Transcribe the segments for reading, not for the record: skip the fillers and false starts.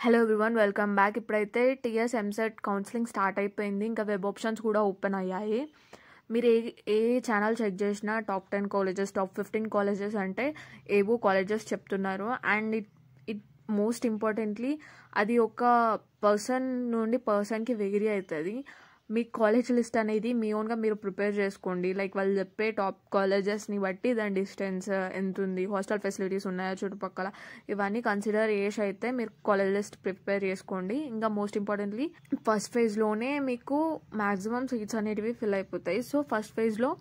Hello everyone, welcome back. ఇప్పుడైతే TS EAMCET counselling start అయిపోయింది. ఇంకా వెబ్ ఆప్షన్స్ కూడా ఓపెన్ అయ్యాయి. మీరు ఏ ఛానల్ చెక్ చేసినా టాప్ 10 కాలేజెస్, టాప్ 15 కాలేజెస్ అంటే ఏవో కాలేజెస్ చెప్తున్నారు. అండ్ ఇట్ మోస్ట్ ఇంపార్టెంట్లీ అది ఒక పర్సన్ నుండి పర్సన్కి వేరీ అవుతుంది. మీ కాలేజ్ లిస్ట్ అనేది మీ ఓన్గా మీరు ప్రిపేర్ చేసుకోండి. లైక్ వాళ్ళు చెప్పే టాప్ కాలేజెస్ని బట్టి దాని డిస్టెన్స్ ఎంత ఉంది, హాస్టల్ ఫెసిలిటీస్ ఉన్నాయా చుట్టుపక్కల, ఇవన్నీ కన్సిడర్ చేసి అయితే మీరు కాలేజ్ లిస్ట్ ప్రిపేర్ చేసుకోండి. ఇంకా మోస్ట్ ఇంపార్టెంట్లీ ఫస్ట్ ఫేజ్లోనే మీకు మ్యాక్సిమం సీట్స్ అనేటివి ఫిల్ అయిపోతాయి. సో ఫస్ట్ ఫేజ్లో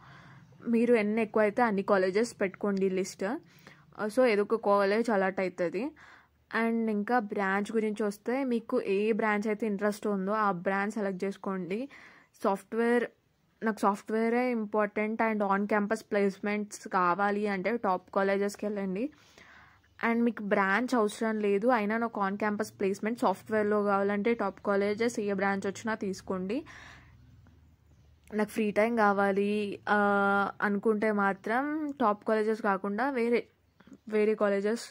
మీరు ఎన్ని ఎక్కువ అయితే అన్ని కాలేజెస్ పెట్టుకోండి లిస్ట్. సో ఏదో ఒక కాలేజ్ అలాట్ అవుతుంది. అండ్ ఇంకా బ్రాంచ్ గురించి వస్తే మీకు ఏ బ్రాంచ్ అయితే ఇంట్రెస్ట్ ఉందో ఆ బ్రాంచ్ సెలెక్ట్ చేసుకోండి. నాకు సాఫ్ట్వేరే important and on campus placements కావాలి అంటే టాప్ కాలేజెస్కి వెళ్ళండి. అండ్ మీకు బ్రాంచ్ అవసరం లేదు, అయినా నాకు ఆన్ క్యాంపస్ ప్లేస్మెంట్ సాఫ్ట్వేర్లో కావాలంటే టాప్ కాలేజెస్ ఏ బ్రాంచ్ వచ్చినా తీసుకోండి. నాకు ఫ్రీ టైం కావాలి అనుకుంటే మాత్రం టాప్ కాలేజెస్ కాకుండా వేరే కాలేజెస్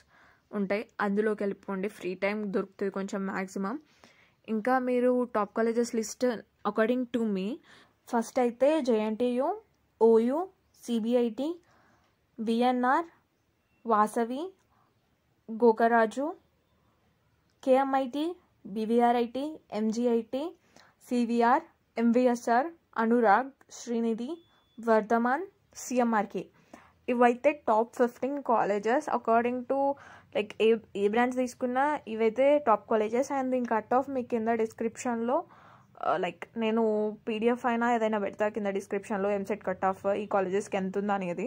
ఉంటాయి, అందులోకి వెళ్ళిపోండి. ఫ్రీ టైం దొరుకుతుంది కొంచెం మ్యాక్సిమం. ఇంకా మీరు top colleges list according to మీ ఫస్ట్ అయితే JNTU, OU, CBIT, VNR, Vasavi, Gokaraju, KMIT, BVRIT, MGIT, CVR, MVSR, Anurag, Srinidhi, Vardhaman, సిఎంఆర్కే. ఇవైతే top 15 colleges according to like ఏ బ్రాంచ్ తీసుకున్నా ఇవైతే టాప్ కాలేజెస్. అండ్ దీని కట్ ఆఫ్ మీకు కింద డిస్క్రిప్షన్లో లైక్ నేను పీడిఎఫ్ అయినా ఏదైనా పెడతా కింద డిస్క్రిప్షన్లో ఎంసెట్ కట్ ఆఫ్ ఈ కాలేజెస్కి ఎంత ఉందా అనేది.